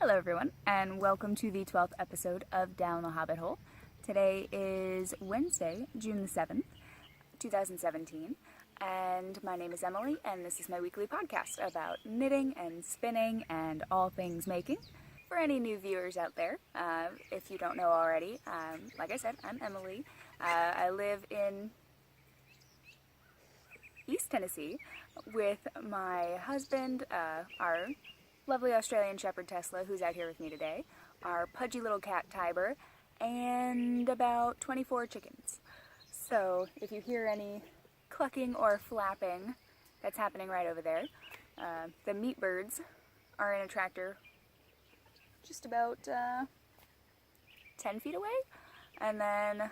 Hello everyone, and welcome to the 12th episode of Down the Hobbit Hole. Today is Wednesday, June the 7th, 2017, and my name is Emily, and this is my weekly podcast about knitting and spinning and all things making. For any new viewers out there, if you don't know already, like I said, I'm Emily. I live in East Tennessee with my husband, our lovely Australian Shepherd Tesla, who's out here with me today, our pudgy little cat Tiber, and about 24 chickens. So if you hear any clucking or flapping, that's happening right over there. The meat birds are in a tractor just about 10 feet away. And then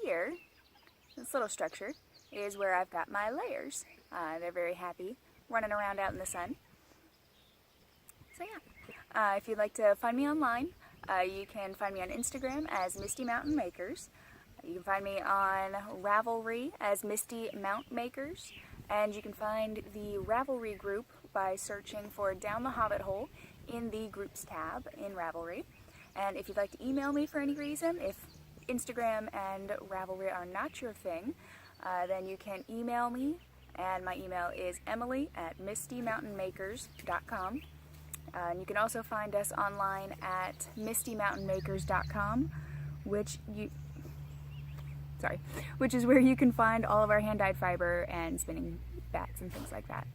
here, this little structure, is where I've got my layers. They're very happy running around out in the sun. So yeah, if you'd like to find me online, you can find me on Instagram as MistyMountMakers. You can find me on Ravelry as MistyMountMakers, and you can find the Ravelry group by searching for Down the Hobbit Hole in the Groups tab in Ravelry. And if you'd like to email me for any reason, if Instagram and Ravelry are not your thing, then you can email me, and my email is emily@mistymountainmakers.com. And you can also find us online at MistyMountainMakers.com, which is where you can find all of our hand-dyed fiber and spinning bats and things like that.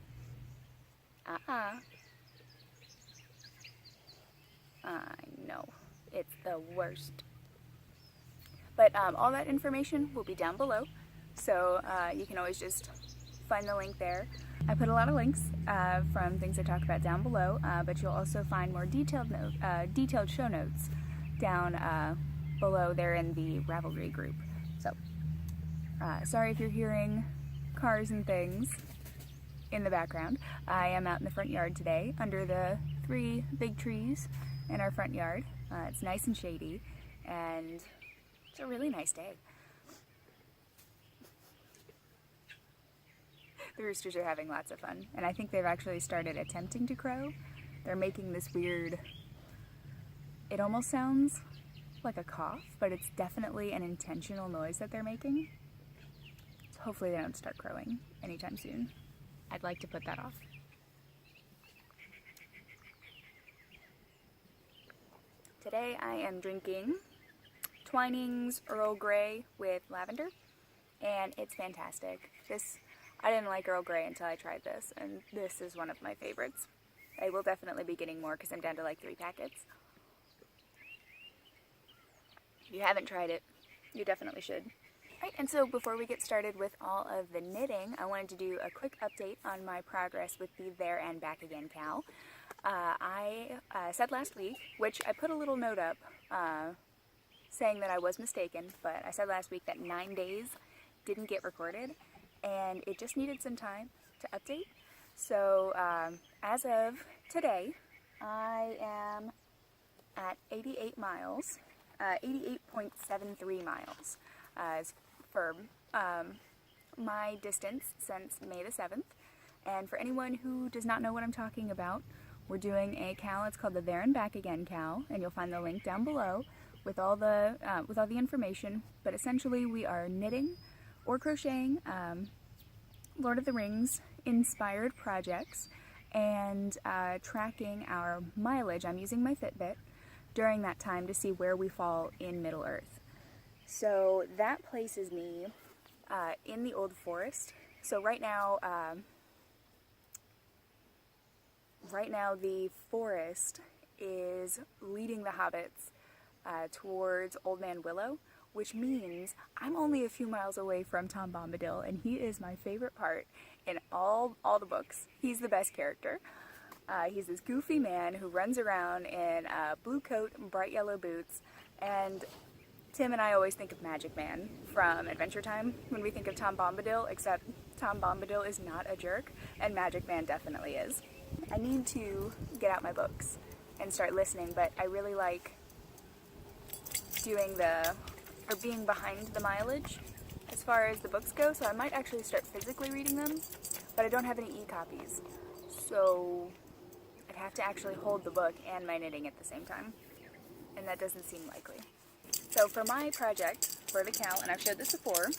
I know, it's the worst. But all that information will be down below, so you can always just find the link there. I put a lot of links from things I talk about down below, but you'll also find more detailed show notes down below there in the Ravelry group. So, sorry if you're hearing cars and things in the background. I am out in the front yard today under the 3 big trees in our front yard. It's nice and shady, and it's a really nice day. The roosters are having lots of fun, and I think they've actually started attempting to crow. They're making this weird, it almost sounds like a cough, but it's definitely an intentional noise that they're making. So hopefully they don't start crowing anytime soon. I'd like to put that off. Today I am drinking Twinings Earl Grey with lavender, and it's fantastic. I didn't like Earl Grey until I tried this, and this is one of my favorites. I will definitely be getting more because I'm down to like 3 packets. If you haven't tried it, you definitely should. Right, and so before we get started with all of the knitting, I wanted to do a quick update on my progress with the There and Back Again cowl. I said last week, which I put a little note up saying that I was mistaken, but I said last week that 9 days didn't get recorded, and it just needed some time to update. So as of today, I am at 88 miles, 88.73 miles for my distance since May the 7th. And for anyone who does not know what I'm talking about, we're doing a cowl. It's called the There and Back Again cowl, and you'll find the link down below with all the information. But essentially, we are knitting or crocheting Lord of the Rings inspired projects and tracking our mileage. I'm using my Fitbit during that time to see where we fall in Middle Earth. So that places me in the Old Forest. So right now the forest is leading the hobbits towards Old Man Willow, which means I'm only a few miles away from Tom Bombadil, and he is my favorite part in all the books. He's the best character. He's this goofy man who runs around in a blue coat and bright yellow boots, and Tim and I always think of Magic Man from Adventure Time when we think of Tom Bombadil, except Tom Bombadil is not a jerk, and Magic Man definitely is. I need to get out my books and start listening, but I really like being behind the mileage as far as the books go, so I might actually start physically reading them, but I don't have any e-copies. So I I'd have to actually hold the book and my knitting at the same time, and that doesn't seem likely. So for my project, for the cowl, and I've showed this before,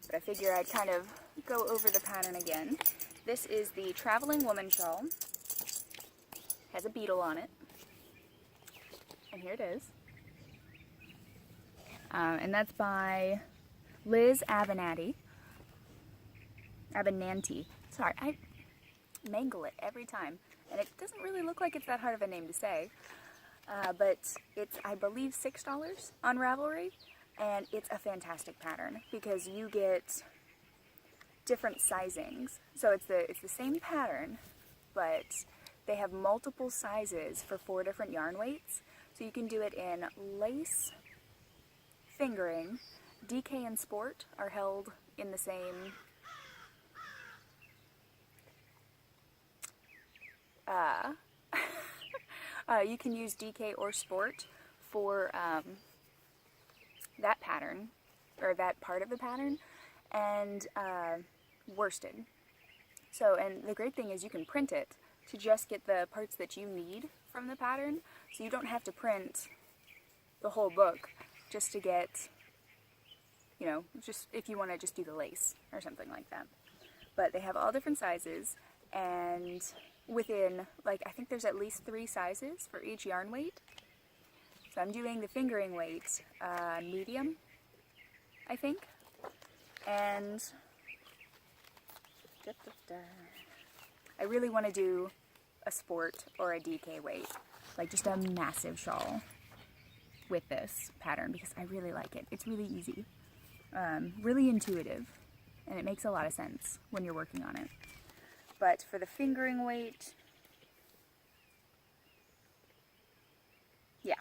but I figure I'd kind of go over the pattern again. This is the Traveling Woman Shawl. Has a beetle on it. And here it is. And that's by Liz Abenanti. Sorry, I mangle it every time. And it doesn't really look like it's that hard of a name to say. But it's, I believe, $6 on Ravelry. And it's a fantastic pattern because you get different sizings. So it's the same pattern, but they have multiple sizes for 4 different yarn weights. So you can do it in lace, fingering, DK and sport are held in the same you can use DK or sport for that pattern, or that part of the pattern, and worsted. So, and the great thing is you can print it to just get the parts that you need from the pattern, so you don't have to print the whole book just to get, you know, just if you want to just do the lace or something like that. But they have all different sizes, and within, like, I think there's at least 3 sizes for each yarn weight. So I'm doing the fingering weight medium, I think, and I really want to do a sport or a DK weight, like just a massive shawl with this pattern because I really like it. It's really easy, really intuitive, and it makes a lot of sense when you're working on it. But for the fingering weight, yeah,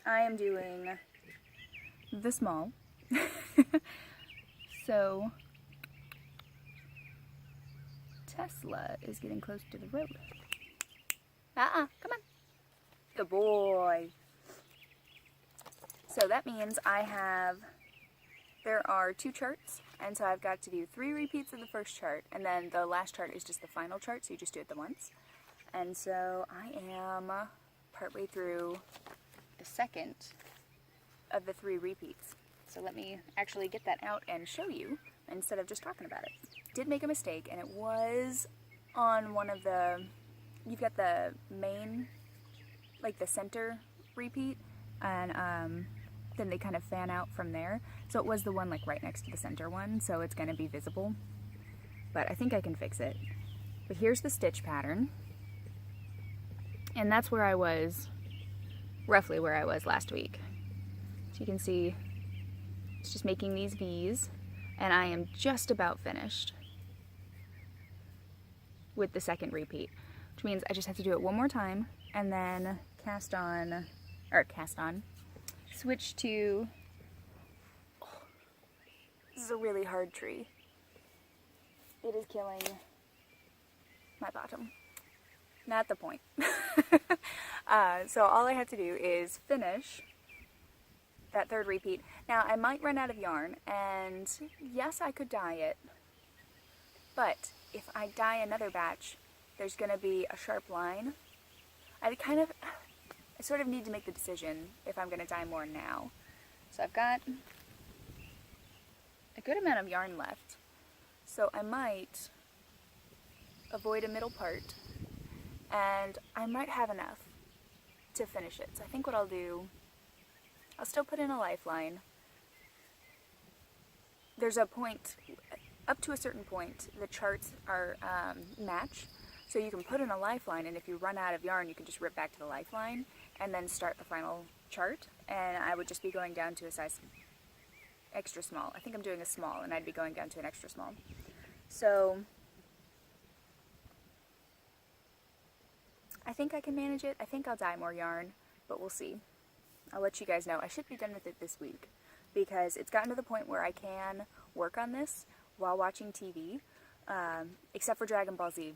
I am doing the small. So Tesla is getting close to the road. Come on. Good boy. So that means there are 2 charts, and so I've got to do 3 repeats of the first chart, and then the last chart is just the final chart, so you just do it the once. And so I am partway through the second of the 3 repeats. So let me actually get that out and show you instead of just talking about it. Did make a mistake, and it was on one of the, you've got the main, like the center repeat, and then they kind of fan out from there. So it was the one like right next to the center one, so it's going to be visible. But I think I can fix it. But here's the stitch pattern. And that's where I was, roughly where I was last week. So you can see it's just making these V's, and I am just about finished with the second repeat, which means I just have to do it one more time and then switch to, this is a really hard tree. It is killing my bottom. Not the point. So all I have to do is finish that third repeat. Now I might run out of yarn, and yes, I could dye it, but if I dye another batch, there's going to be a sharp line. I sort of need to make the decision if I'm going to dye more now. So I've got a good amount of yarn left, so I might avoid a middle part, and I might have enough to finish it. So I think what I'll do, I'll still put in a lifeline. There's a point, up to a certain point, the charts are match, so you can put in a lifeline, and if you run out of yarn, you can just rip back to the lifeline and then start the final chart, and I would just be going down to a size extra small. I think I'm doing a small, and I'd be going down to an extra small. So I think I can manage it. I think I'll dye more yarn, but we'll see. I'll let you guys know. I should be done with it this week because it's gotten to the point where I can work on this while watching TV, except for Dragon Ball Z.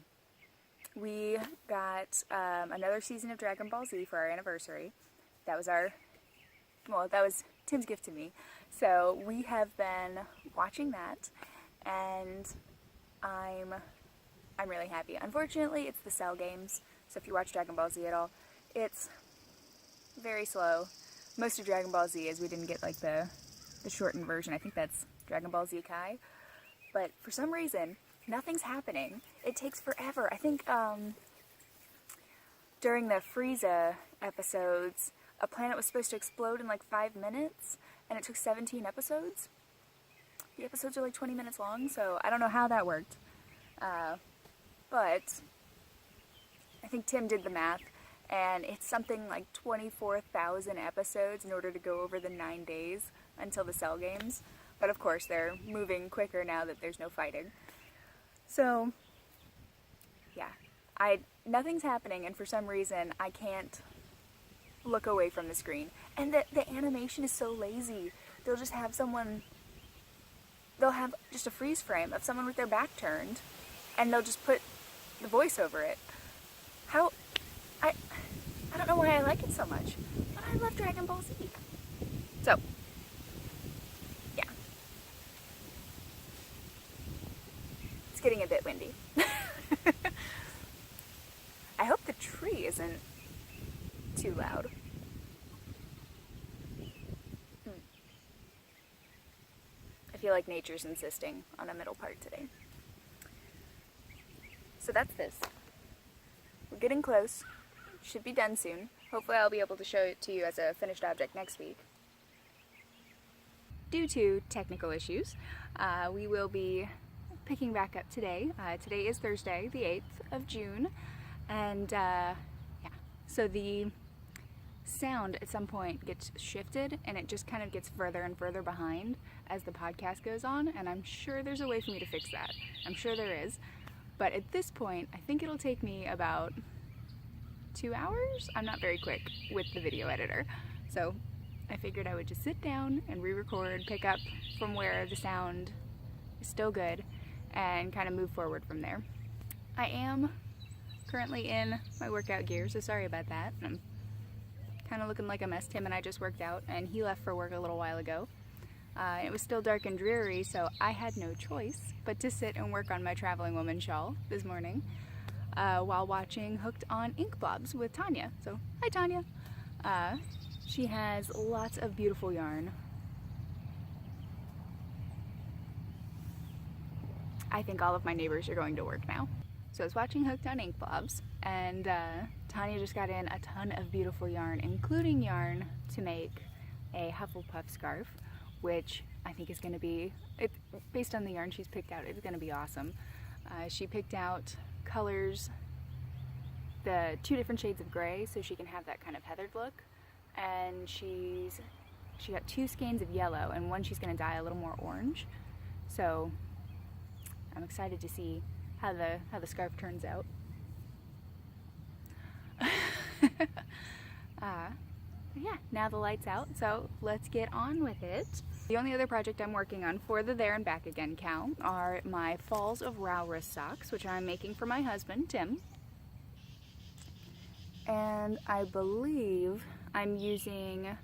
We got another season of Dragon Ball Z for our anniversary. That was that was Tim's gift to me. So we have been watching that, and I'm I'm really happy. Unfortunately, it's the Cell games, so if you watch Dragon Ball Z at all, it's very slow. Most of Dragon Ball Z is we didn't get like the shortened version. I think that's Dragon Ball Z Kai. But for some reason, nothing's happening. It takes forever. I think during the Frieza episodes, a planet was supposed to explode in like 5 minutes, and it took 17 episodes. The episodes are like 20 minutes long, so I don't know how that worked. But I think Tim did the math, and it's something like 24,000 episodes in order to go over the 9 days until the Cell games. But of course, they're moving quicker now that there's no fighting. So, yeah. Nothing's happening, and for some reason, I can't look away from the screen. And the animation is so lazy. They'll just have they'll have just a freeze frame of someone with their back turned, and they'll just put the voice over it. I don't know why I like it so much, but I love Dragon Ball Z. So, yeah. It's getting a bit windy. I hope the tree isn't too loud. I feel like nature's insisting on a middle part today. So that's this. We're getting close. Should be done soon. Hopefully I'll be able to show it to you as a finished object next week. Due to technical issues, we will be picking back up today. Today is Thursday, the 8th of June, and yeah, so the sound at some point gets shifted, and it just kind of gets further and further behind as the podcast goes on, and I'm sure there's a way for me to fix that. I'm sure there is. But at this point, I think it'll take me about 2 hours? I'm not very quick with the video editor. So I figured I would just sit down and re-record, pick up from where the sound is still good, and kind of move forward from there. I am currently in my workout gear, so sorry about that. I'm kind of looking like a mess. Tim and I just worked out, and he left for work a little while ago. It was still dark and dreary, so I had no choice but to sit and work on my traveling woman shawl this morning while watching Hooked on Inkblobs with Tanya. So, hi Tanya! She has lots of beautiful yarn. I think all of my neighbors are going to work now. So I was watching Hooked on Inkblobs, and Tanya just got in a ton of beautiful yarn, including yarn to make a Hufflepuff scarf, which I think is going to be, based on the yarn she's picked out, it's going to be awesome. She picked out colors, the 2 different shades of gray, so she can have that kind of heathered look, and she got 2 skeins of yellow, and one she's going to dye a little more orange. So I'm excited to see how the scarf turns out. Yeah, now the light's out, so let's get on with it. The only other project I'm working on for the There and Back Again cowl are my Falls of Rowrus socks, which I'm making for my husband, Tim. And I believe I'm using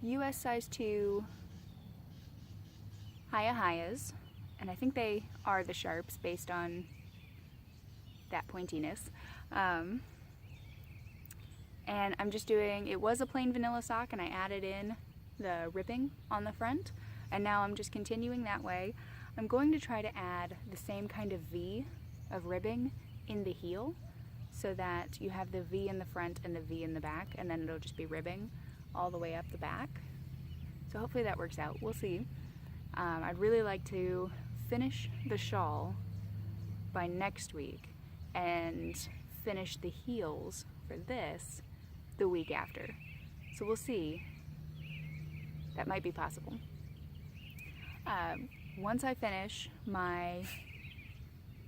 US size 2 Hayas, and I think they are the sharps based on that pointiness. And I'm just doing, it was a plain vanilla sock, and I added in the ribbing on the front, and now I'm just continuing that way. I'm going to try to add the same kind of V of ribbing in the heel, so that you have the V in the front and the V in the back, and then it'll just be ribbing all the way up the back. So hopefully that works out. We'll see. I'd really like to finish the shawl by next week and finish the heels for this the week after. So we'll see. That might be possible. Once I finish my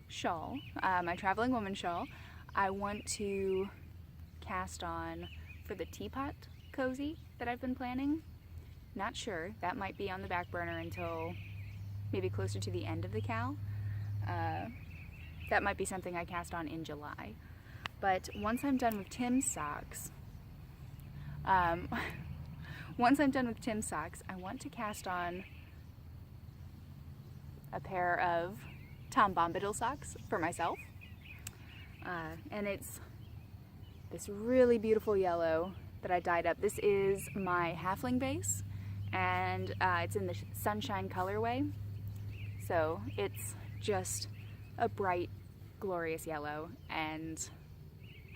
shawl, my traveling woman shawl, I want to cast on for the teapot cozy that I've been planning. Not sure. That might be on the back burner until maybe closer to the end of the cowl. That might be something I cast on in July. But once I'm done with Tim's socks, I want to cast on a pair of Tom Bombadil socks for myself. And it's this really beautiful yellow that I dyed up. This is my halfling base, and it's in the sunshine colorway. So it's just a bright, glorious yellow, and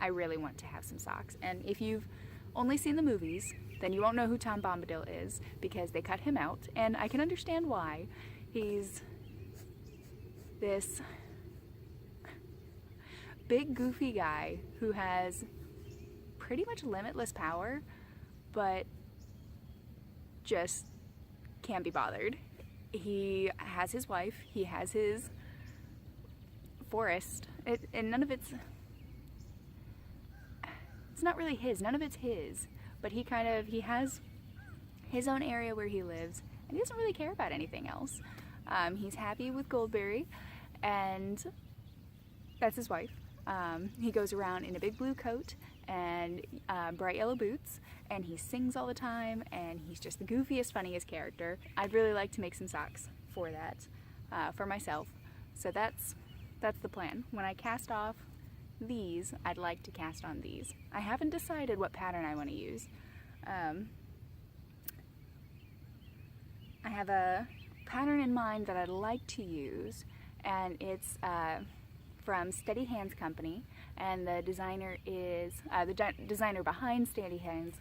I really want to have some socks. And if you've only seen the movies, then you won't know who Tom Bombadil is, because they cut him out, and I can understand why. He's this big goofy guy who has pretty much limitless power, but just can't be bothered. He has his wife, he has his forest, and none of it's not really his, none of it's his, but he has his own area where he lives, and he doesn't really care about anything else. He's happy with Goldberry, and that's his wife. He goes around in a big blue coat and bright yellow boots, and he sings all the time, and he's just the goofiest, funniest character. I'd really like to make some socks for that, for myself. So that's the plan. When I cast off these, I'd like to cast on these. I haven't decided what pattern I want to use. I have a pattern in mind that I'd like to use, and it's from Steady Hands Company, and the designer is the designer behind Steady Hands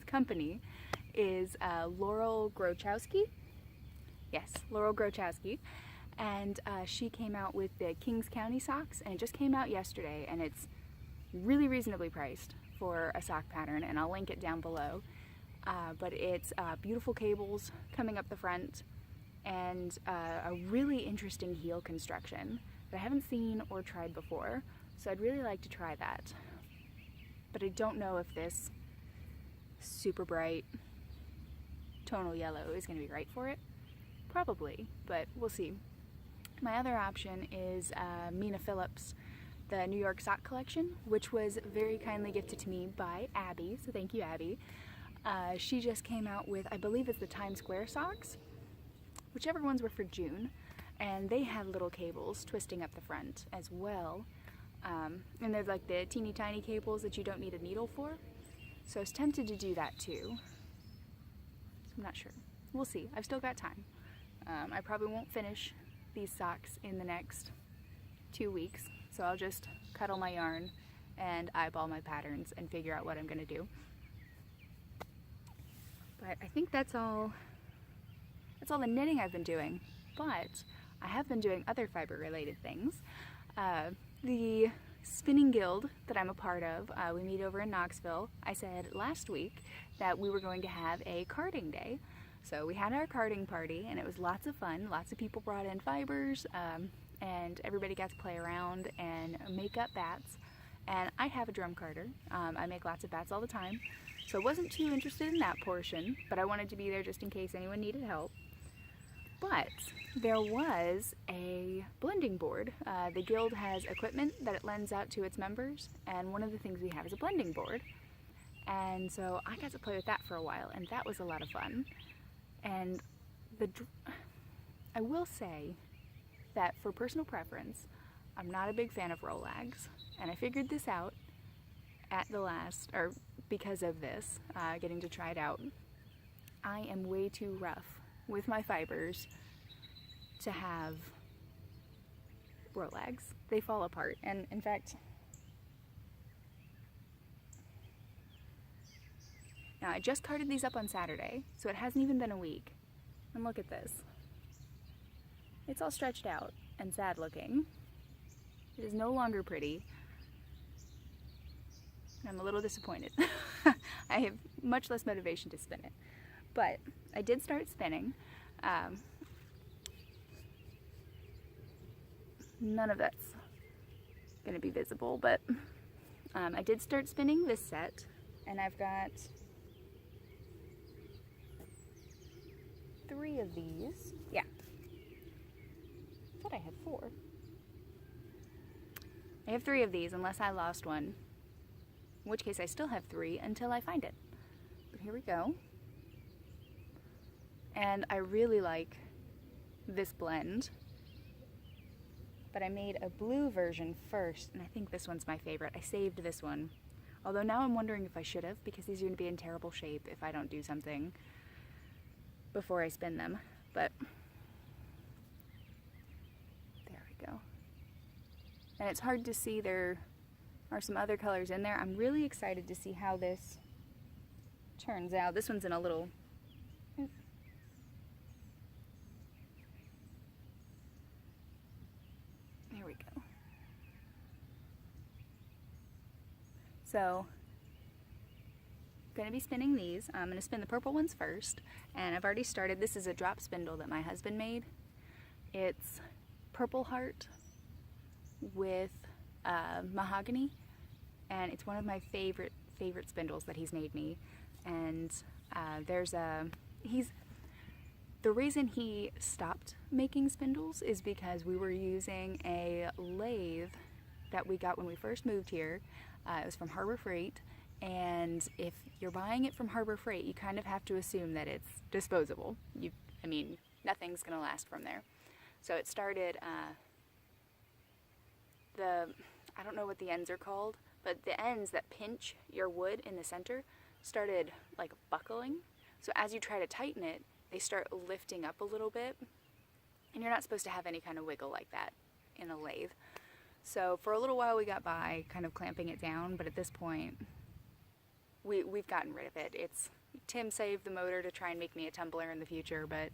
Company is Laurel Grochowski. Yes, Laurel Grochowski, and she came out with the Kings County socks, and it just came out yesterday, and it's really reasonably priced for a sock pattern, and I'll link it down below. But it's beautiful cables coming up the front, and a really interesting heel construction that I haven't seen or tried before, so I'd really like to try that. But I don't know if this super bright tonal yellow is going to be right for it. Probably, but we'll see. My other option is Mina Phillips, the New York sock collection, which was very kindly gifted to me by Abby, so thank you, Abby. She just came out with, I believe it's the Times Square socks, whichever ones were for June, and they had little cables twisting up the front as well, and they're like the teeny tiny cables that you don't need a needle for, so I was tempted to do that too, so I'm not sure. We'll see. I've still got time. I probably won't finish these socks in the next 2 weeks, so I'll just cuddle my yarn and eyeball my patterns and figure out what I'm going to do. But I think that's all the knitting I've been doing, but I have been doing other fiber related things. The spinning guild that I'm a part of, we meet over in Knoxville. I said last week that we were going to have a carding day. So we had our carding party, and it was lots of fun. Lots of people brought in fibers, and everybody got to play around and make up bats. And I have a drum carder. I make lots of bats all the time, so I wasn't too interested in that portion, but I wanted to be there just in case anyone needed help. But there was a blending board. The guild has equipment that it lends out to its members, and one of the things we have is a blending board. And so I got to play with that for a while, and that was a lot of fun. And I will say that for personal preference, I'm not a big fan of Rolags, and I figured this out at the last, or because of this, getting to try it out. I am way too rough with my fibers to have Rolags. They fall apart, and in fact, now I just carded these up on Saturday, so it hasn't even been a week, and look at this. It's all stretched out and sad looking. It is no longer pretty. I'm a little disappointed. I have much less motivation to spin it. But I did start spinning. None of that's going to be visible, but I did start spinning this set, and I've got 3 of these. Yeah. I thought I had 4. I have 3 of these, unless I lost one. In which case I still have 3 until I find it. But here we go. And I really like this blend. but I made a blue version first, and I think this one's my favorite. I saved this one. Although now I'm wondering if I should have, because these are going to be in terrible shape if I don't do something before I spin them. But there we go. And it's hard to see, there are some other colors in there. I'm really excited to see how this turns out. This one's in a little... There we go. So, I'm going to be spinning these. I'm going to spin the purple ones first, and I've already started. This is a drop spindle that my husband made. It's purple heart with mahogany, and it's one of my favorite spindles that he's made me. And the reason he stopped making spindles is because we were using a lathe that we got when we first moved here. It was from Harbor Freight, and if you're buying it from Harbor Freight, you kind of have to assume that it's disposable. I mean, nothing's gonna last from there. So it started, I don't know what the ends are called, but the ends that pinch your wood in the center started like buckling. So as you try to tighten it, they start lifting up a little bit, and you're not supposed to have any kind of wiggle like that in a lathe. So for a little while we got by kind of clamping it down, but at this point we've gotten rid of it. Tim saved the motor to try and make me a tumbler in the future, but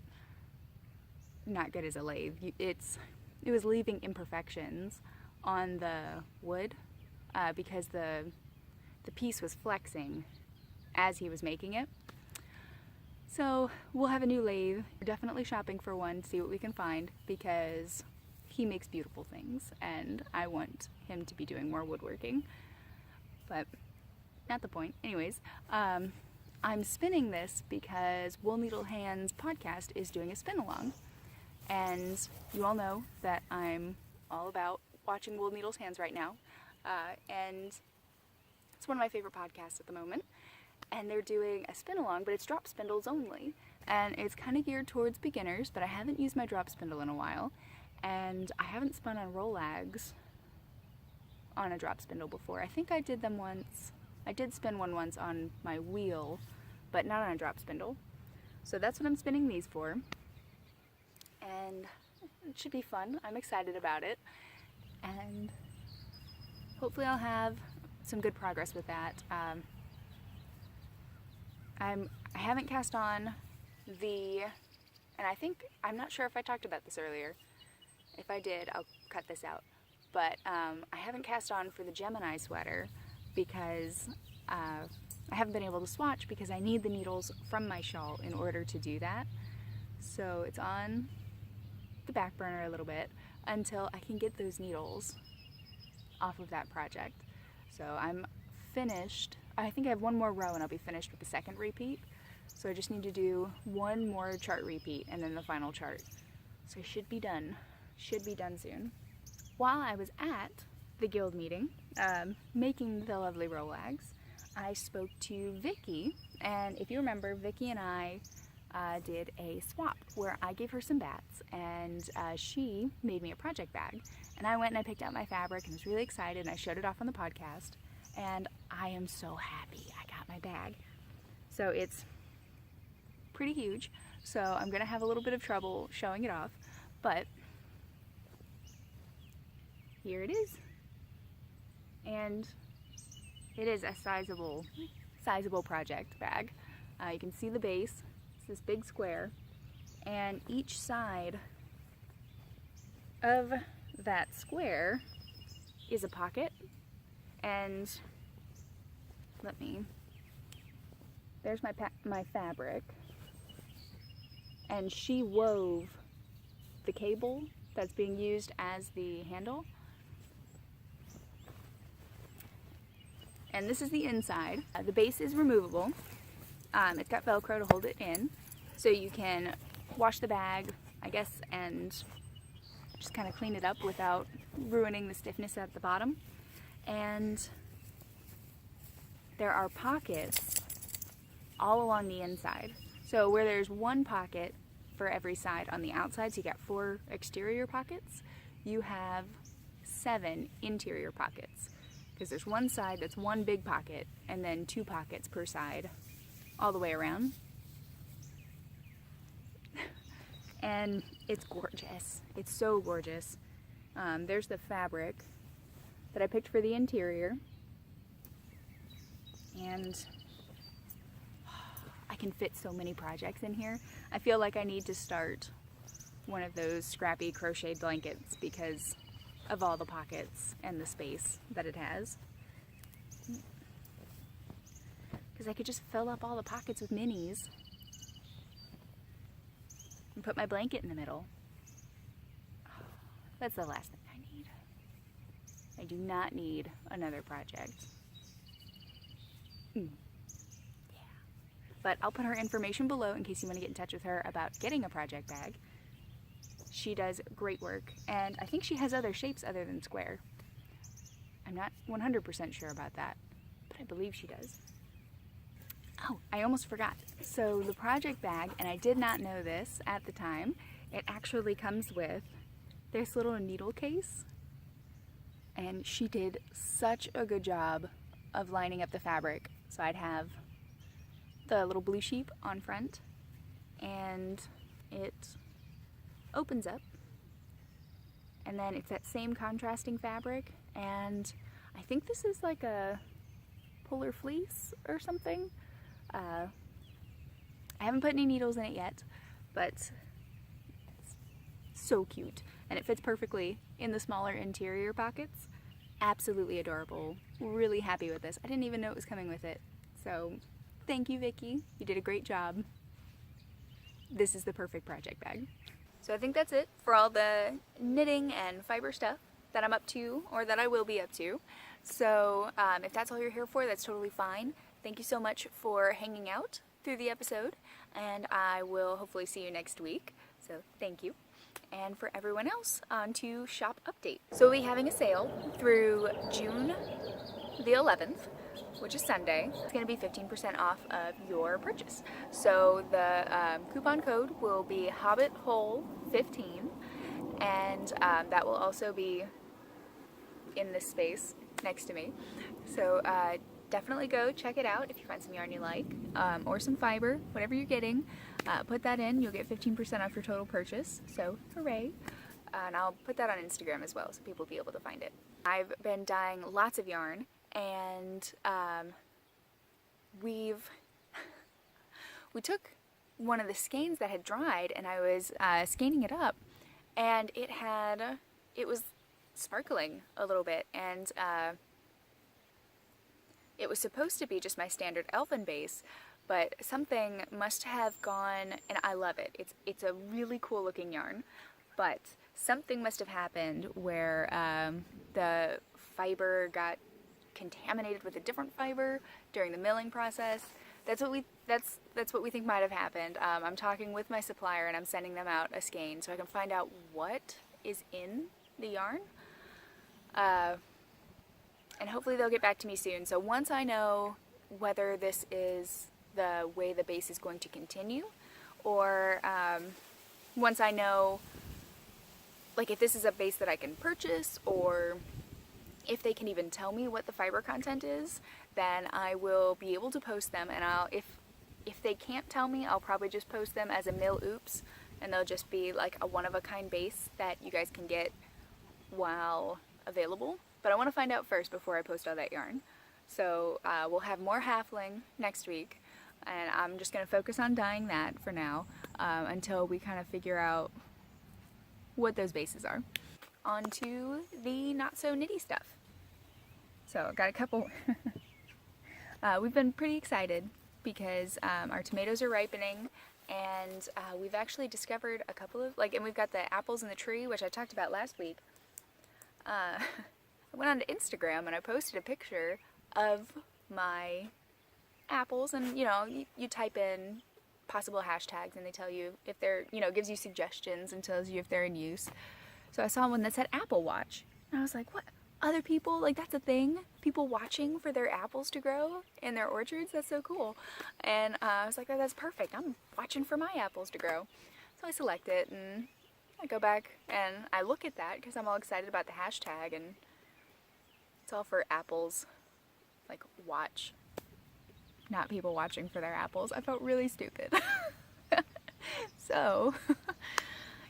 not good as a lathe. It was leaving imperfections on the wood because the piece was flexing as he was making it. So we'll have a new lathe. We're definitely shopping for one to see what we can find, because he makes beautiful things and I want him to be doing more woodworking, but not the point. Anyways, I'm spinning this because Wool Needle Hands podcast is doing a spin-along, and you all know that I'm all about watching Wool Needle Hands right now, and it's one of my favorite podcasts at the moment, and they're doing a spin-along, but it's drop spindles only, and it's kind of geared towards beginners, but I haven't used my drop spindle in a while, and I haven't spun on Rollags on a drop spindle before. I think I did them once. I did spin one once on my wheel, but not on a drop spindle. So that's what I'm spinning these for, and it should be fun. I'm excited about it, and hopefully I'll have some good progress with that. I haven't cast on and I'm not sure if I talked about this earlier. If I did, I'll cut this out. But I haven't cast on for the Gemini sweater because I haven't been able to swatch, because I need the needles from my shawl in order to do that. So it's on the back burner a little bit until I can get those needles off of that project. So I'm finished. I think I have one more row and I'll be finished with the second repeat. So I just need to do one more chart repeat and then the final chart. So I should be done. Should be done soon. While I was at the guild meeting, making the lovely Rollags, I spoke to Vicky, and if you remember, Vicky and I did a swap where I gave her some bats, and she made me a project bag, and I went and I picked out my fabric and was really excited, and I showed it off on the podcast, and I am so happy I got my bag. So it's pretty huge, so I'm gonna have a little bit of trouble showing it off, but here it is, and it is a sizable project bag. You can see the base. It's this big square, and each side of that square is a pocket, and there's my fabric, and she wove the cable that's being used as the handle. And this is the inside. The base is removable. It's got Velcro to hold it in, so you can wash the bag, I guess, and just kind of clean it up without ruining the stiffness at the bottom. And there are pockets all along the inside. So where there's one pocket for every side on the outside, so you got 4 exterior pockets, you have 7 interior pockets, because there's one side that's one big pocket and then 2 pockets per side all the way around. And it's gorgeous. It's so gorgeous. There's the fabric that I picked for the interior, and I can fit so many projects in here. I feel like I need to start one of those scrappy crocheted blankets because of all the pockets and the space that it has. Because I could just fill up all the pockets with minis and put my blanket in the middle. That's the last thing I need. I do not need another project. Yeah. But I'll put her information below in case you want to get in touch with her about getting a project bag. She does great work, and I think she has other shapes other than square. I'm not 100% sure about that, but I believe she does. Oh, I almost forgot. So the project bag, and I did not know this at the time, it actually comes with this little needle case, and she did such a good job of lining up the fabric. So I'd have the little blue sheep on front, and it opens up, and then it's that same contrasting fabric, and I think this is like a polar fleece or something. I haven't put any needles in it yet, but it's so cute, and it fits perfectly in the smaller interior pockets. Absolutely adorable. Really happy with this. I didn't even know it was coming with it, so thank you, Vicky. You did a great job. This is the perfect project bag. So I think that's it for all the knitting and fiber stuff that I'm up to, or that I will be up to. So if that's all you're here for, that's totally fine. Thank you so much for hanging out through the episode, and I will hopefully see you next week. So thank you. And for everyone else, on to shop update. So we'll be having a sale through June the 11th, which is Sunday. It's going to be 15% off of your purchase. So the coupon code will be HobbitHole15, and that will also be in this space next to me. So definitely go check it out if you find some yarn you like, or some fiber, whatever you're getting. Put that in, you'll get 15% off your total purchase, so hooray. And I'll put that on Instagram as well so people will be able to find it. I've been dyeing lots of yarn, and we took one of the skeins that had dried, and I was skeining it up, and it was sparkling a little bit, and it was supposed to be just my standard elfin base, but something must have gone, and I love it. It's a really cool looking yarn, but something must have happened where the fiber got contaminated with a different fiber during the milling process. That's what we think might have happened. I'm talking with my supplier, and I'm sending them out a skein so I can find out what is in the yarn. And hopefully they'll get back to me soon. So once I know whether this is the way the base is going to continue, or once I know, like, if this is a base that I can purchase, or if they can even tell me what the fiber content is, then I will be able to post them. And if they can't tell me, I'll probably just post them as a mill oops, and they'll just be like a one-of-a-kind base that you guys can get while available. But I want to find out first before I post all that yarn. So we'll have more halfling next week, and I'm just going to focus on dyeing that for now until we kind of figure out what those bases are. On to the not so knitty stuff. So I've got a couple. We've been pretty excited because our tomatoes are ripening, and we've actually discovered a couple of, and we've got the apples in the tree, which I talked about last week. I went on to Instagram and I posted a picture of my apples, and you type in possible hashtags and they tell you if they're, gives you suggestions and tells you if they're in use. So I saw one that said Apple Watch, and I was like, what? Other people, that's a thing? People watching for their apples to grow in their orchards? That's so cool. And I was like, oh, that's perfect. I'm watching for my apples to grow. So I select it, and I go back and I look at that because I'm all excited about the hashtag, and it's all for apples, like watch, not people watching for their apples. I felt really stupid. So,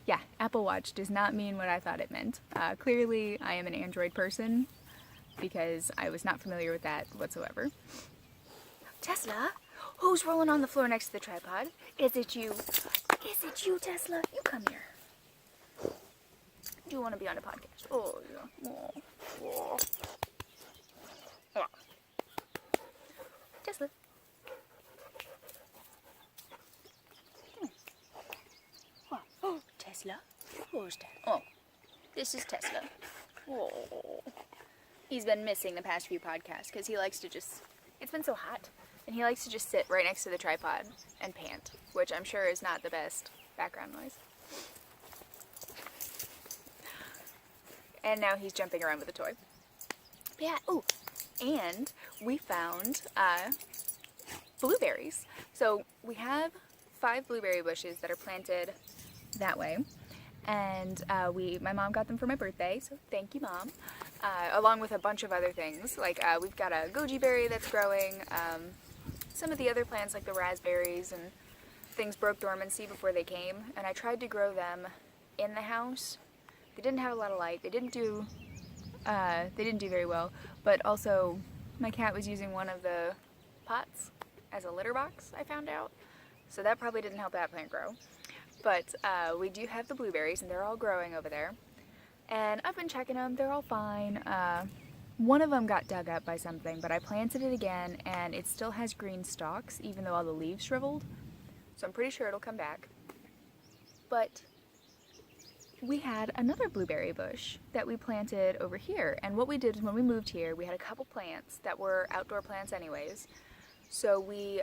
yeah, Apple Watch does not mean what I thought it meant. Clearly, I am an Android person because I was not familiar with that whatsoever. Tesla? Who's rolling on the floor next to the tripod? Is it you? Is it you, Tesla? You come here. Do you want to be on a podcast? Oh, yeah. Oh. Oh. Tesla. Oh, Tesla. Who's that? Oh, this is Tesla. Oh. He's been missing the past few podcasts because he likes to just, it's been so hot, and he likes to just sit right next to the tripod and pant, which I'm sure is not the best background noise. And now he's jumping around with a toy. But yeah, oh, and we found blueberries. So we have 5 blueberry bushes that are planted that way, and my mom got them for my birthday, so thank you, Mom. Along with a bunch of other things, like we've got a goji berry that's growing, some of the other plants like the raspberries and things broke dormancy before they came, and I tried to grow them in the house. They didn't have a lot of light, they didn't do very well, but also my cat was using one of the pots as a litter box, I found out, so that probably didn't help that plant grow. But we do have the blueberries, and they're all growing over there. And I've been checking them, they're all fine. One of them got dug up by something, but I planted it again, and it still has green stalks, even though all the leaves shriveled. So I'm pretty sure it'll come back. But we had another blueberry bush that we planted over here. And what we did is when we moved here, we had a couple plants that were outdoor plants anyways. So we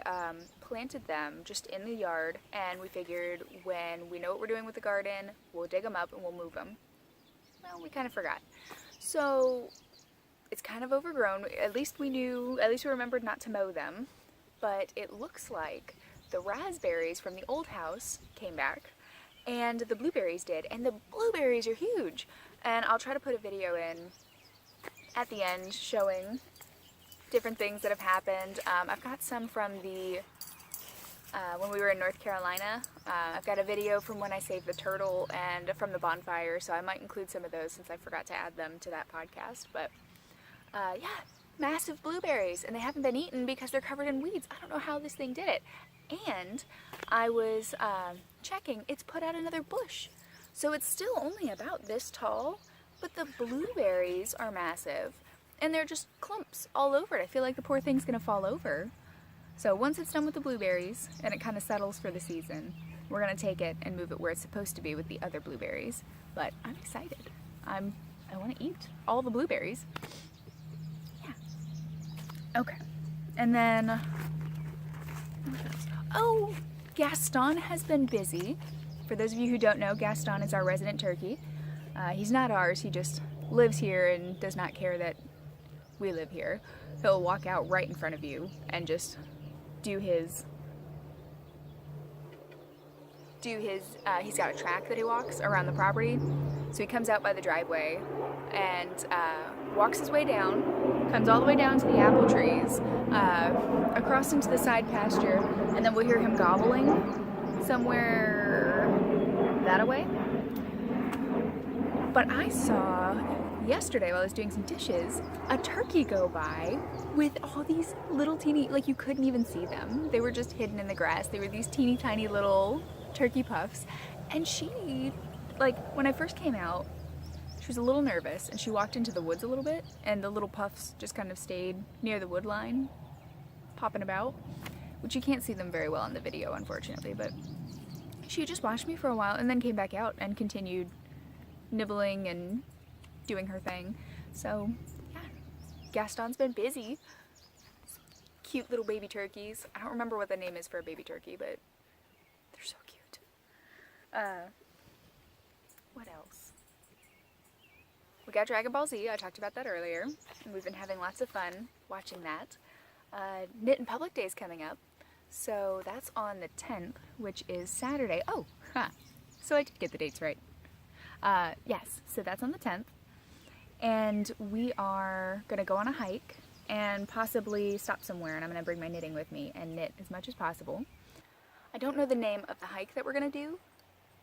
planted them just in the yard, and we figured when we know what we're doing with the garden, we'll dig them up and we'll move them. Well, we kind of forgot. So it's kind of overgrown. At least we remembered not to mow them. But it looks like the raspberries from the old house came back, and the blueberries did. And the blueberries are huge. And I'll try to put a video in at the end showing different things that have happened. I've got some from the when we were in North Carolina. I've got a video from when I saved the turtle and from the bonfire, so I might include some of those since I forgot to add them to that podcast. But yeah, massive blueberries, and they haven't been eaten because they're covered in weeds. I don't know how this thing did it. And I was checking, it's put out another bush. So it's still only about this tall, but the blueberries are massive. And they're just clumps all over it. I feel like the poor thing's gonna fall over. So once it's done with the blueberries and it kind of settles for the season, we're gonna take it and move it where it's supposed to be with the other blueberries. But I'm excited. I want to eat all the blueberries. Yeah. Okay. And then, oh, Gaston has been busy. For those of you who don't know, Gaston is our resident turkey. He's not ours. He just lives here and does not care that we live here. He'll walk out right in front of you and just do his, he's got a track that he walks around the property. So he comes out by the driveway and walks his way down, comes all the way down to the apple trees, across into the side pasture, and then we'll hear him gobbling somewhere that-a-way. But I saw yesterday while I was doing some dishes, a turkey go by with all these little teeny, like you couldn't even see them. They were just hidden in the grass. They were these teeny tiny little turkey puffs. And she, like when I first came out, she was a little nervous and she walked into the woods a little bit and the little puffs just kind of stayed near the wood line, popping about, which you can't see them very well in the video unfortunately, but she just watched me for a while and then came back out and continued nibbling and doing her thing. So yeah, Gaston's been busy. Cute little baby turkeys. I don't remember what the name is for a baby turkey, but they're so cute. What else? We got Dragon Ball Z. I talked about that earlier, and we've been having lots of fun watching that. Knit and Public Day is coming up, so that's on the 10th, which is Saturday. Oh, huh. So I did get the dates right. Yes, so that's on the 10th. And we are going to go on a hike and possibly stop somewhere, and I'm going to bring my knitting with me and knit as much as possible. I don't know the name of the hike that we're going to do,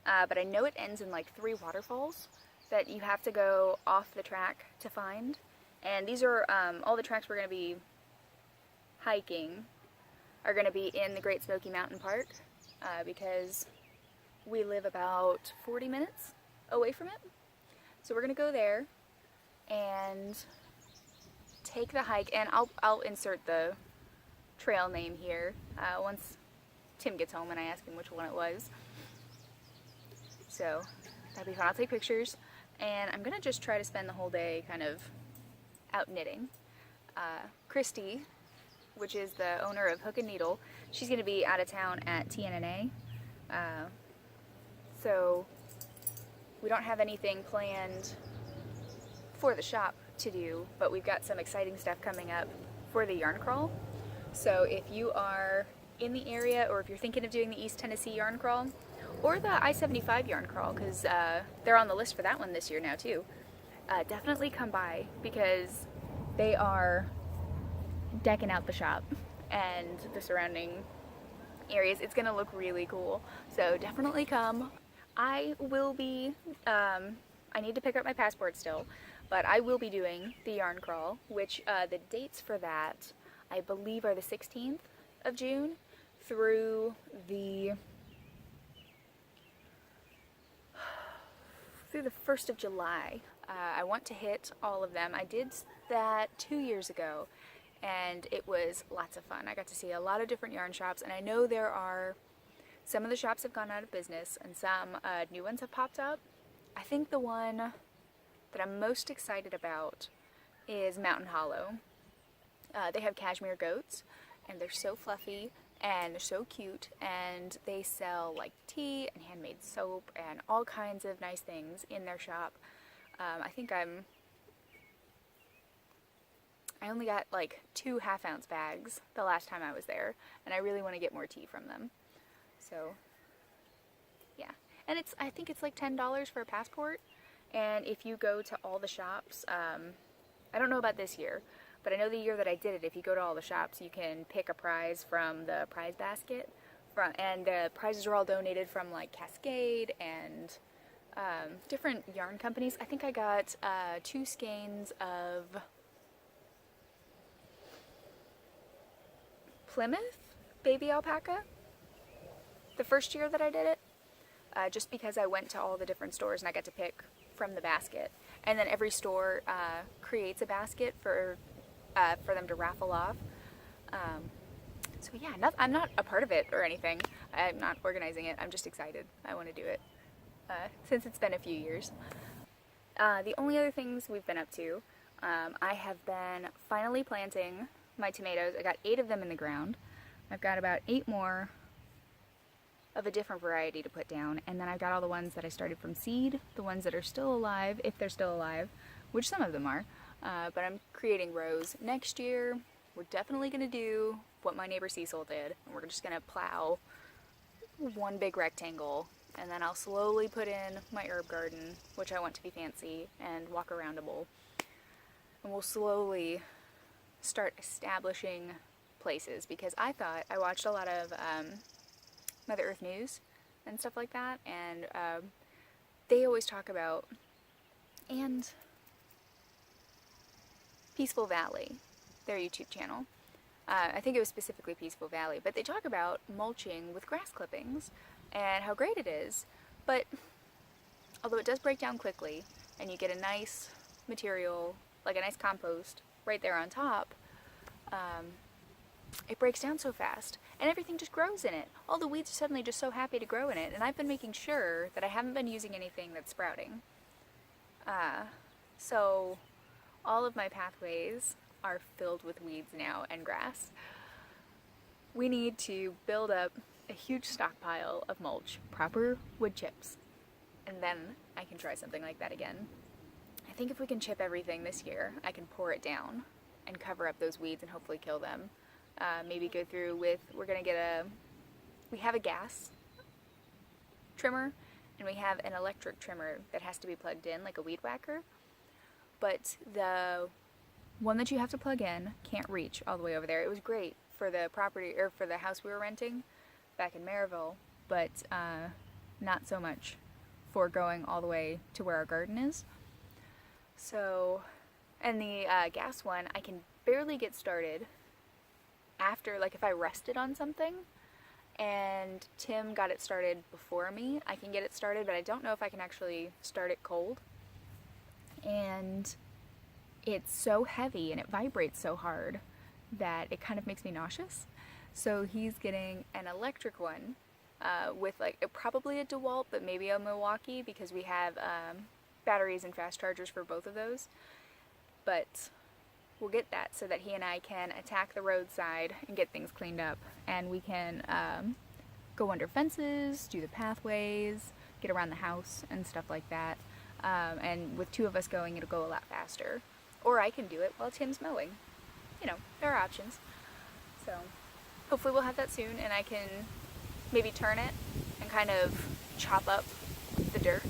but I know it ends in like 3 waterfalls that you have to go off the track to find. And these are all the tracks we're going to be hiking are going to be in the Great Smoky Mountain Park because we live about 40 minutes away from it. So we're going to go there and take the hike, and I'll insert the trail name here once Tim gets home and I ask him which one it was. So that'll be fun. I'll take pictures, and I'm gonna just try to spend the whole day kind of out knitting. Christy, which is the owner of Hook and Needle, she's gonna be out of town at TNNA, so we don't have anything planned for the shop to do, but we've got some exciting stuff coming up for the yarn crawl. So if you are in the area, or if you're thinking of doing the East Tennessee yarn crawl, or the I-75 yarn crawl, because they're on the list for that one this year now too, definitely come by, because they are decking out the shop and the surrounding areas. It's gonna look really cool, so definitely come. I will be, I need to pick up my passport still, but I will be doing the yarn crawl, which the dates for that I believe are the 16th of June through the 1st of July. I want to hit all of them. I did that 2 years ago, and it was lots of fun. I got to see a lot of different yarn shops, and I know there are some of the shops have gone out of business and some new ones have popped up. I think the one that I'm most excited about is Mountain Hollow. They have cashmere goats, and they're so fluffy and they're so cute, and they sell like tea and handmade soap and all kinds of nice things in their shop. I think I only got like 2 half-ounce bags the last time I was there, and I really want to get more tea from them. So yeah, and I think it's like $10 for a passport, and if you go to all the shops, I don't know about this year, but I know the year that I did it, if you go to all the shops, you can pick a prize from the prize basket, and the prizes are all donated from like Cascade and different yarn companies. I think I got 2 skeins of Plymouth baby alpaca the first year that I did it, just because I went to all the different stores and I got to pick from the basket. And then every store creates a basket for them to raffle off. So yeah, I'm not a part of it or anything. I'm not organizing it. I'm just excited. I want to do it since it's been a few years. The only other things we've been up to, I have been finally planting my tomatoes. I got 8 of them in the ground. I've got about 8 more of a different variety to put down, and then I've got all the ones that I started from seed, the ones that are still alive, if they're still alive, which some of them are, but I'm creating rows. Next year, we're definitely going to do what my neighbor Cecil did, and we're just going to plow one big rectangle, and then I'll slowly put in my herb garden, which I want to be fancy and walk aroundable, and we'll slowly start establishing places, because I watched a lot of Mother Earth News and stuff like that, and they always talk about, and Peaceful Valley, their YouTube channel. I think it was specifically Peaceful Valley, but they talk about mulching with grass clippings and how great it is, but although it does break down quickly and you get a nice material, like a nice compost right there on top, it breaks down so fast and everything just grows in it. All the weeds are suddenly just so happy to grow in it, and I've been making sure that I haven't been using anything that's sprouting. So all of my pathways are filled with weeds now and grass. We need to build up a huge stockpile of mulch, proper wood chips, and then I can try something like that again. I think if we can chip everything this year, I can pour it down and cover up those weeds and hopefully kill them. Maybe go through with, we have a gas trimmer, and we have an electric trimmer that has to be plugged in, like a weed whacker. But the one that you have to plug in can't reach all the way over there. It was great for the property, or for the house we were renting back in Maryville, but not so much for going all the way to where our garden is. So, and the gas one, I can barely get started after, like if I rested on something and Tim got it started before me, I can get it started, but I don't know if I can actually start it cold. And it's so heavy and it vibrates so hard that it kind of makes me nauseous. So he's getting an electric one with like probably a DeWalt, but maybe a Milwaukee, because we have batteries and fast chargers for both of those. But we'll get that so that he and I can attack the roadside and get things cleaned up, and we can go under fences, do the pathways, get around the house and stuff like that. And with two of us going, it'll go a lot faster. Or I can do it while Tim's mowing. You know, there are options. So hopefully we'll have that soon, and I can maybe turn it and kind of chop up the dirt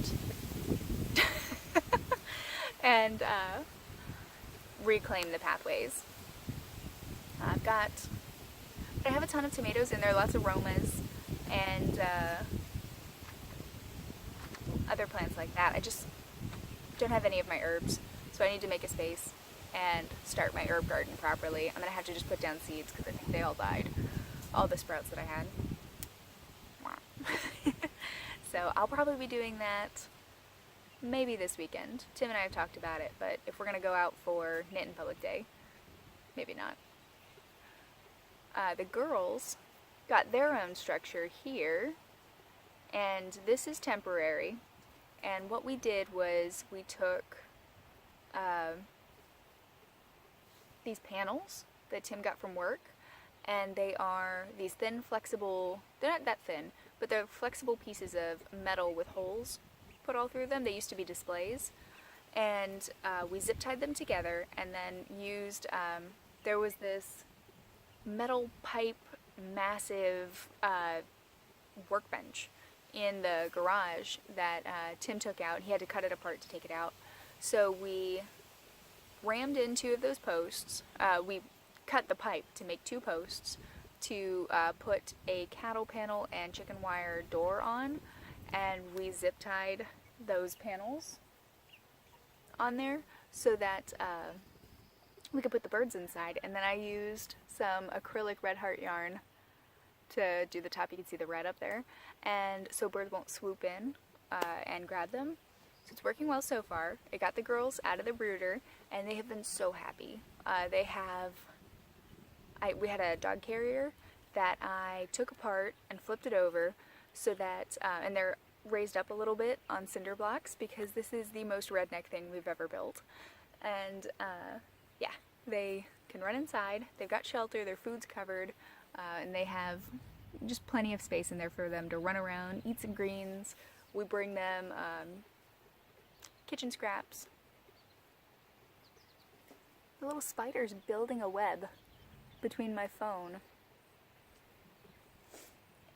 and reclaim the pathways. I have a ton of tomatoes in there, lots of romas, and other plants like that. I just don't have any of my herbs, so I need to make a space and start my herb garden properly. I'm gonna have to just put down seeds because I think they all died, all the sprouts that I had. So I'll probably be doing that maybe this weekend. Tim and I have talked about it, but if we're gonna go out for Knit in Public Day, maybe not. The girls got their own structure here, and this is temporary. And what we did was we took these panels that Tim got from work, and they are these thin, flexible, they're not that thin, but they're flexible pieces of metal with holes put all through them. They used to be displays, and we zip tied them together and then used, there was this metal pipe, massive workbench in the garage that Tim took out. He had to cut it apart to take it out. So we rammed in two of those posts. We cut the pipe to make two posts to put a cattle panel and chicken wire door on, and we zip tied those panels on there so that we could put the birds inside. And then I used some acrylic red heart yarn to do the top. You can see the red up there, and so birds won't swoop in and grab them. So it's working well so far. It got the girls out of the brooder, and they have been so happy. We had a dog carrier that I took apart and flipped it over so that, and they're raised up a little bit on cinder blocks because this is the most redneck thing we've ever built. And yeah, they can run inside, they've got shelter, their food's covered, and they have just plenty of space in there for them to run around, eat some greens. We bring them kitchen scraps. The little spider's building a web between my phone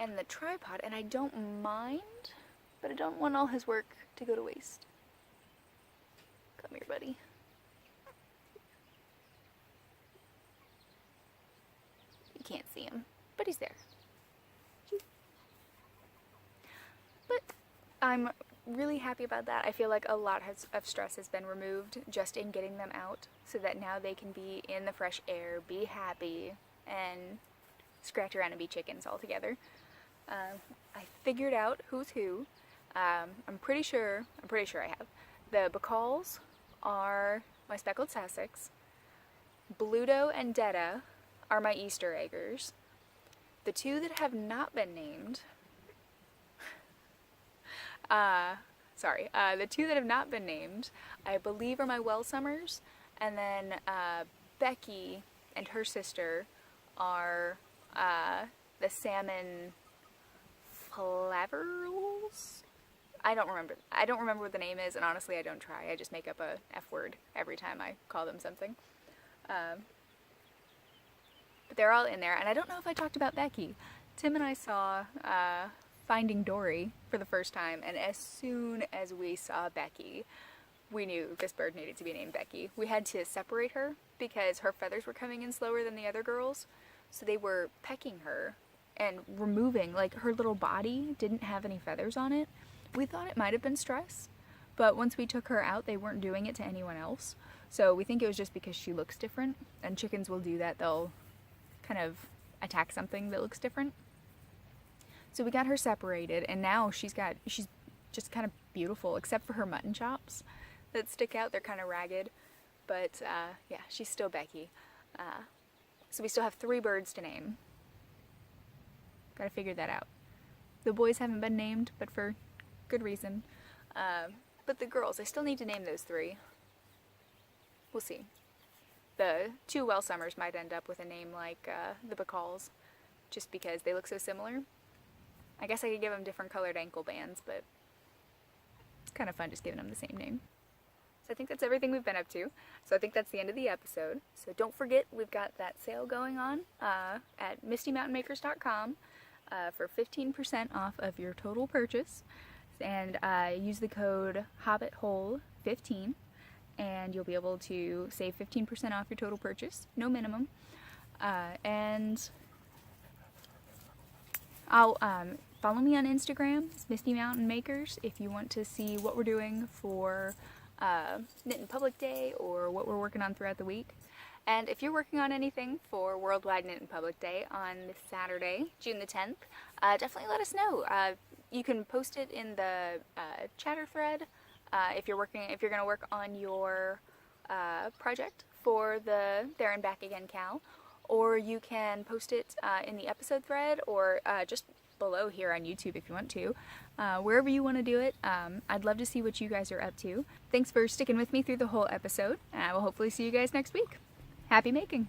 and the tripod, and I don't mind, but I don't want all his work to go to waste. Come here, buddy. You can't see him, but he's there. But I'm really happy about that. I feel like a lot of stress has been removed just in getting them out, so that now they can be in the fresh air, be happy, and scratch around and be chickens all together. I figured out who's who. I'm pretty sure I have. The Bacalls are my speckled Sussex. Bluto and Detta are my Easter eggers. The two that have not been named, the two that have not been named, I believe, are my Wellsummers, and then Becky and her sister are the Salmon Flaverals? I don't remember what the name is, and honestly I don't try. I just make up a F word every time I call them something. But they're all in there, and I don't know if I talked about Becky. Tim and I saw Finding Dory for the first time, and as soon as we saw Becky, we knew this bird needed to be named Becky. We had to separate her because her feathers were coming in slower than the other girls, so they were pecking her and removing, like, her little body didn't have any feathers on it. We thought it might have been stress, but once we took her out, they weren't doing it to anyone else. So we think it was just because she looks different, and chickens will do that. They'll kind of attack something that looks different. So we got her separated, and now she's just kind of beautiful, except for her mutton chops that stick out. They're kind of ragged, but yeah, she's still Becky. So we still have 3 birds to name. Gotta figure that out. The boys haven't been named, but for good reason. But the girls, I still need to name those 3. We'll see. The 2 Wellsummers might end up with a name like the Bacalls, just because they look so similar. I guess I could give them different colored ankle bands, but it's kind of fun just giving them the same name. So I think that's everything we've been up to. So I think that's the end of the episode. So don't forget, we've got that sale going on at MistyMounTMakers.com for 15% off of your total purchase. And use the code HobbitHole15, and you'll be able to save 15% off your total purchase, no minimum. And I'll follow me on Instagram, it's MistyMounTMakers, if you want to see what we're doing for Knit in Public Day or what we're working on throughout the week. And if you're working on anything for Worldwide Knit in Public Day on this Saturday, June the 10th, definitely let us know. You can post it in the chatter thread if you're going to work on your project for the There and Back Again Cal, or you can post it in the episode thread, or just below here on YouTube if you want to. Wherever you want to do it, I'd love to see what you guys are up to. Thanks for sticking with me through the whole episode, and I will hopefully see you guys next week. Happy making!